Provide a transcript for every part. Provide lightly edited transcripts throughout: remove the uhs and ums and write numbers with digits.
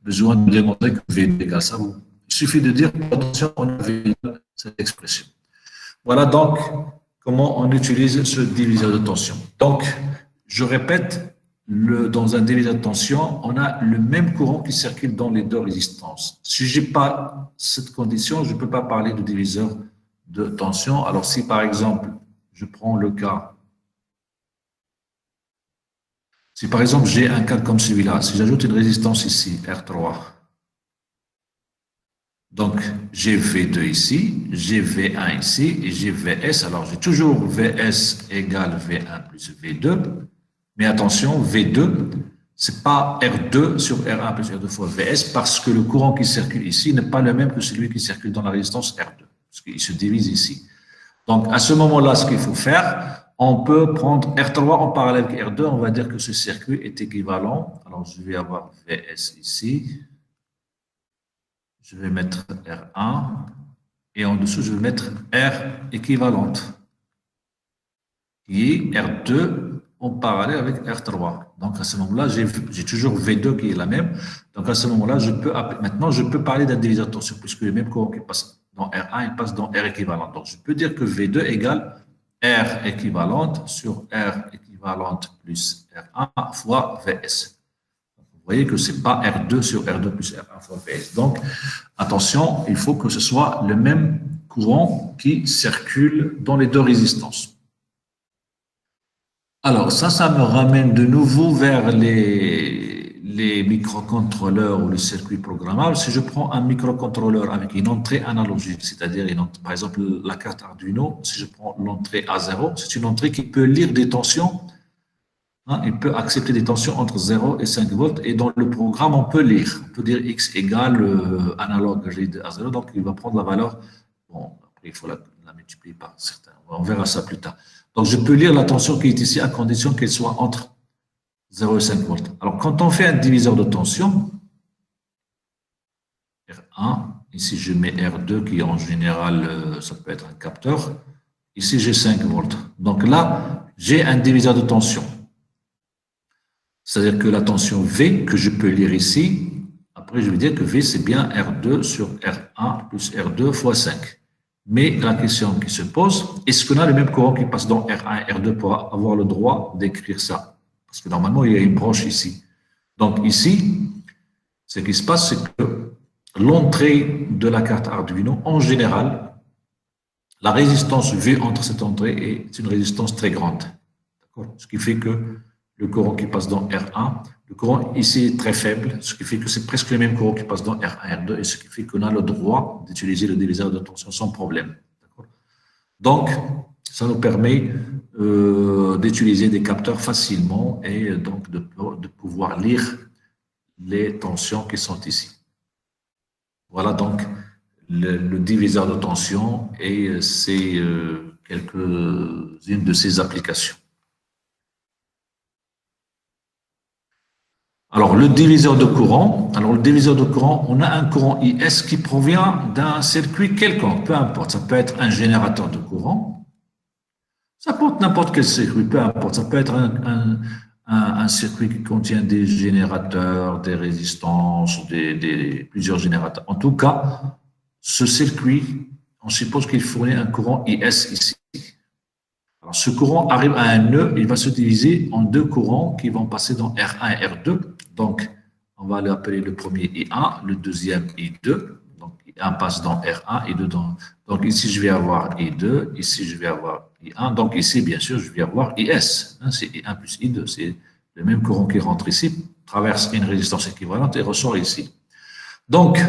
besoin de démontrer que V2 égale ça. Il suffit de dire, attention, on a V2, cette expression. Voilà donc comment on utilise ce diviseur de tension. Donc, je répète, dans un diviseur de tension, on a le même courant qui circule dans les deux résistances. Si je n'ai pas cette condition, je ne peux pas parler de diviseur de tension. Alors, si par exemple, je prends le cas, si par exemple j'ai un cas comme celui-là, si j'ajoute une résistance ici, R3, donc j'ai V2 ici, j'ai V1 ici et j'ai VS. Alors, j'ai toujours VS égale V1 plus V2. Mais attention, V2, ce n'est pas R2 sur R1 plus R2 fois VS parce que le courant qui circule ici n'est pas le même que celui qui circule dans la résistance R2, parce qu'il se divise ici. Donc, à ce moment-là, ce qu'il faut faire, on peut prendre R3 en parallèle avec R2, on va dire que ce circuit est équivalent. Alors, je vais avoir VS ici, je vais mettre R1, et en dessous, je vais mettre R équivalente, qui est R2 en parallèle avec R3. Donc, à ce moment-là, j'ai toujours V2 qui est la même. Donc, à ce moment-là, maintenant, je peux parler d'un diviseur de tension, puisque le même courant qui passe dans R1, il passe dans R équivalent. Donc, je peux dire que V2 égale R équivalente sur R équivalente plus R1 fois VS. Vous voyez que ce n'est pas R2 sur R2 plus R1 fois VS. Donc, attention, il faut que ce soit le même courant qui circule dans les deux résistances. Alors, ça me ramène de nouveau vers les microcontrôleurs ou les circuits programmables. Si je prends un microcontrôleur avec une entrée analogique, c'est-à-dire, par exemple, la carte Arduino, si je prends l'entrée A0, c'est une entrée qui peut lire des tensions. Hein, il peut accepter des tensions entre 0 et 5 volts. Et dans le programme, on peut lire. On peut dire X égale analogue read A0. Donc, il va prendre la valeur. Bon, après, il faut la multiplier par certains. On verra ça plus tard. Donc, je peux lire la tension qui est ici à condition qu'elle soit entre 0 et 5 volts. Alors, quand on fait un diviseur de tension, R1, ici je mets R2 qui en général, ça peut être un capteur. Ici, j'ai 5 volts. Donc là, j'ai un diviseur de tension. C'est-à-dire que la tension V, que je peux lire ici, après je vais dire que V, c'est bien R2 sur R1 plus R2 fois 5. Mais la question qui se pose, est-ce qu'on a le même courant qui passe dans R1 et R2 pour avoir le droit d'écrire ça? Parce que normalement, il y a une branche ici. Donc ici, ce qui se passe, c'est que l'entrée de la carte Arduino, en général, la résistance V entre cette entrée est une résistance très grande. Ce qui fait que le courant qui passe dans R1, le courant ici est très faible, ce qui fait que c'est presque le même courant qui passe dans R1 et R2, et ce qui fait qu'on a le droit d'utiliser le diviseur de tension sans problème. Donc, ça nous permet d'utiliser des capteurs facilement et donc de pouvoir lire les tensions qui sont ici. Voilà donc le diviseur de tension et c'est quelques-unes de ses applications. Alors, le diviseur de courant, on a un courant IS qui provient d'un circuit quelconque, peu importe. Ça peut être un générateur de courant, ça peut être n'importe quel circuit, peu importe. Ça peut être un circuit qui contient des générateurs, des résistances, plusieurs générateurs. En tout cas, ce circuit, on suppose qu'il fournit un courant IS ici. Alors, ce courant arrive à un nœud, il va se diviser en deux courants qui vont passer dans R1 et R2. Donc, on va l'appeler le premier I1, le deuxième I2. Donc, I1 passe dans R1, I2 dans... Donc, ici, je vais avoir I2, ici, je vais avoir I1. Donc, ici, bien sûr, je vais avoir IS. C'est I1 plus I2. C'est le même courant qui rentre ici, traverse une résistance équivalente et ressort ici. Donc,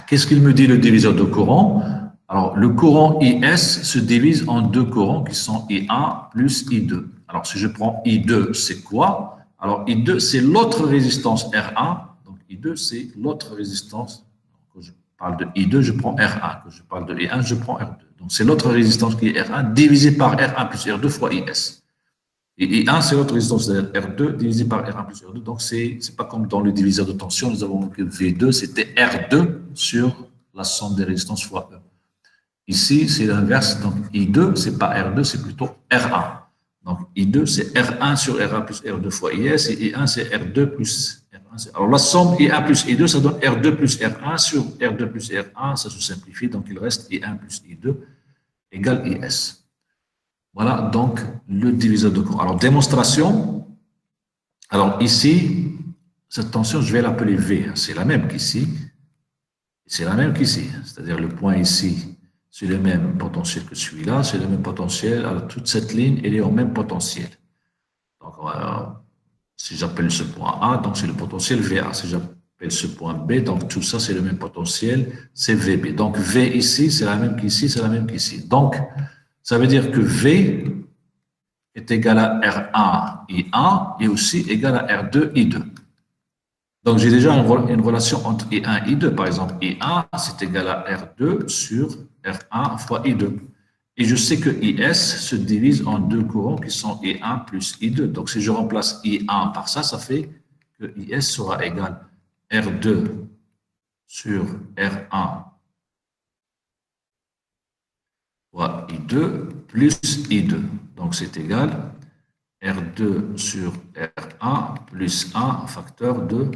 qu'est-ce qu'il me dit le diviseur de courant? Alors, le courant IS se divise en deux courants qui sont I1 plus I2. Alors, si je prends I2, c'est quoi? Alors, I2, c'est l'autre résistance R1. Donc, I2, c'est l'autre résistance. Quand je parle de I2, je prends R1. Quand je parle de I1, je prends R2. Donc, c'est l'autre résistance qui est R1 divisé par R1 plus R2 fois IS. Et I1, c'est l'autre résistance de R2 divisé par R1 plus R2. Donc, c'est pas comme dans le diviseur de tension, nous avons que V2, c'était R2 sur la somme des résistances fois E. Ici, c'est l'inverse. Donc, I2, ce n'est pas R2, c'est plutôt R1. Donc, I2, c'est R1 sur R1 plus R2 fois IS. Et I1, c'est R2 plus R1 Alors, la somme I1 plus I2, ça donne R2 plus R1 sur R2 plus R1, ça se simplifie, donc il reste I1 plus I2 égale IS. Voilà donc le diviseur de courant. Alors, démonstration. Alors, ici, cette tension, je vais l'appeler V. C'est la même qu'ici. C'est la même qu'ici. C'est-à-dire le point ici, c'est le même potentiel que celui-là, c'est le même potentiel. Alors, toute cette ligne, elle est au même potentiel. Donc, si j'appelle ce point A, donc c'est le potentiel VA. Si j'appelle ce point B, donc tout ça, c'est le même potentiel, c'est VB. Donc, V ici, c'est la même qu'ici, c'est la même qu'ici. Donc, ça veut dire que V est égal à R1 I1 et aussi égal à R2 I2. Donc, j'ai déjà une relation entre I1 et I2. Par exemple, I1, c'est égal à R2 sur R1 fois I2. Et je sais que IS se divise en deux courants qui sont I1 plus I2. Donc, si je remplace I1 par ça, ça fait que IS sera égal à R2 sur R1 fois I2 plus I2. Donc, c'est égal à R2 sur R1 plus 1 facteur de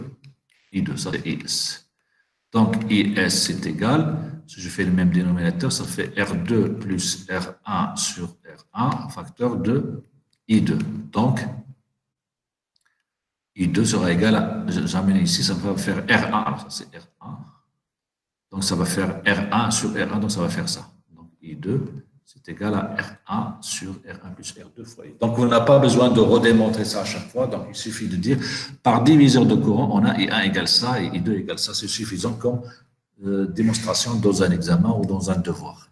I2. Ça, c'est IS. Donc, IS, c'est égal, si je fais le même dénominateur, ça fait R2 plus R1 sur R1, facteur de I2. Donc, I2 sera égal à, j'amène ici, ça va faire R1, alors ça c'est R1. Donc, ça va faire R1 sur R1, donc ça va faire ça. Donc, I2, c'est égal à R1 sur R1 plus R2 fois I2. Donc, on n'a pas besoin de redémontrer ça à chaque fois. Donc, il suffit de dire, par diviseur de courant, on a I1 égale ça et I2 égale ça. C'est suffisant comme démonstration dans un examen ou dans un devoir.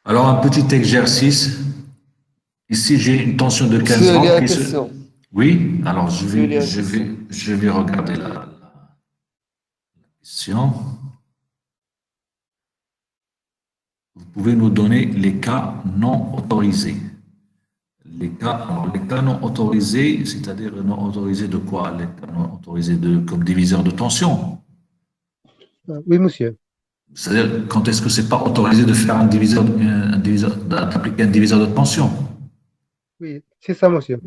Alors, un petit exercice. Ici, j'ai une tension de 15 volts. Oui, alors je vais regarder la question. Vous pouvez nous donner les cas non autorisés. Les cas non autorisés, c'est-à-dire non autorisés de quoi? Les cas non autorisés comme diviseur de tension. Oui, monsieur. C'est-à-dire, quand est-ce que c'est pas autorisé de faire d'appliquer un diviseur de tension? Oui, c'est ça, monsieur.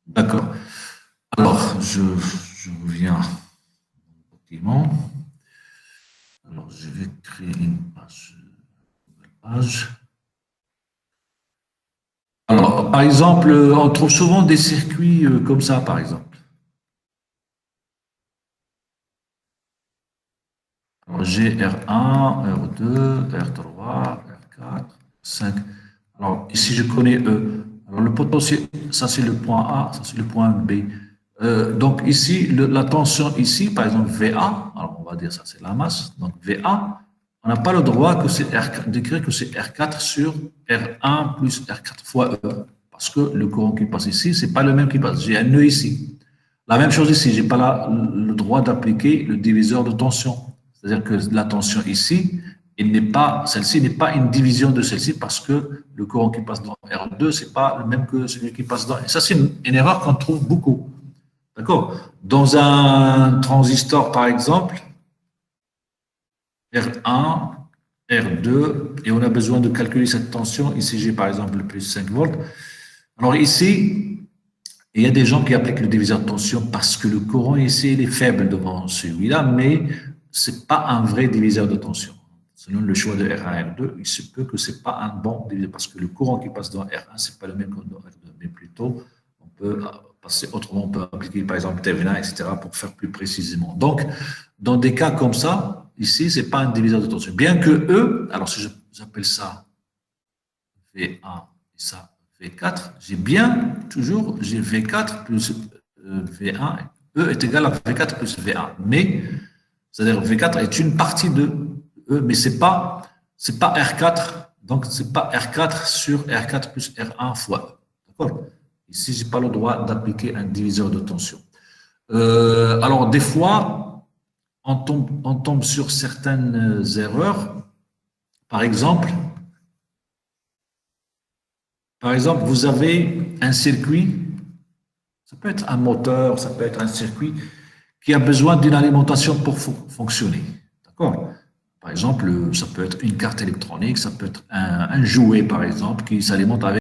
D'accord. Alors, je reviens au document. Alors, je vais créer une page. Alors, par exemple, on trouve souvent des circuits comme ça, par exemple. Alors, j'ai R1, R2, R3, R4, 5. Alors, ici, je connais E. Alors, le potentiel, ça c'est le point A, ça c'est le point B. Donc, ici, la tension ici, par exemple, VA, alors on va dire ça c'est la masse, donc VA, on n'a pas le droit d'écrire que c'est R4 sur R1 plus R4 fois E, parce que le courant qui passe ici, c'est pas le même qui passe. J'ai un nœud ici. La même chose ici, j'ai pas le droit d'appliquer le diviseur de tension. C'est-à-dire que la tension ici, celle-ci n'est pas une division de celle-ci parce que le courant qui passe dans R2, c'est pas le même que celui qui passe dans. Et ça, c'est une erreur qu'on trouve beaucoup. D'accord? Dans un transistor, par exemple, R1, R2, et on a besoin de calculer cette tension. Ici, j'ai par exemple le plus 5 volts. Alors ici, il y a des gens qui appliquent le diviseur de tension parce que le courant ici, il est faible devant celui-là, mais ce n'est pas un vrai diviseur de tension. Selon le choix de R1, R2, il se peut que ce n'est pas un bon diviseur parce que le courant qui passe dans R1, ce n'est pas le même que dans R2, mais plutôt, on peut passer autrement, on peut appliquer par exemple Thévenin, etc., pour faire plus précisément. Donc, dans des cas comme ça, ici, ce n'est pas un diviseur de tension. Bien que E, alors si j'appelle ça V1 et ça V4, j'ai V4 plus V1, E est égal à V4 plus V1. Mais, c'est-à-dire V4 est une partie de E, mais c'est pas R4, donc c'est pas R4 sur R4 plus R1 fois E. D'accord? Ici, je n'ai pas le droit d'appliquer un diviseur de tension. Alors, des fois, on tombe sur certaines erreurs. Par exemple, vous avez un circuit, ça peut être un moteur, ça peut être un circuit qui a besoin d'une alimentation pour fonctionner. D'accord? Par exemple, ça peut être une carte électronique, ça peut être un jouet, par exemple, qui s'alimente avec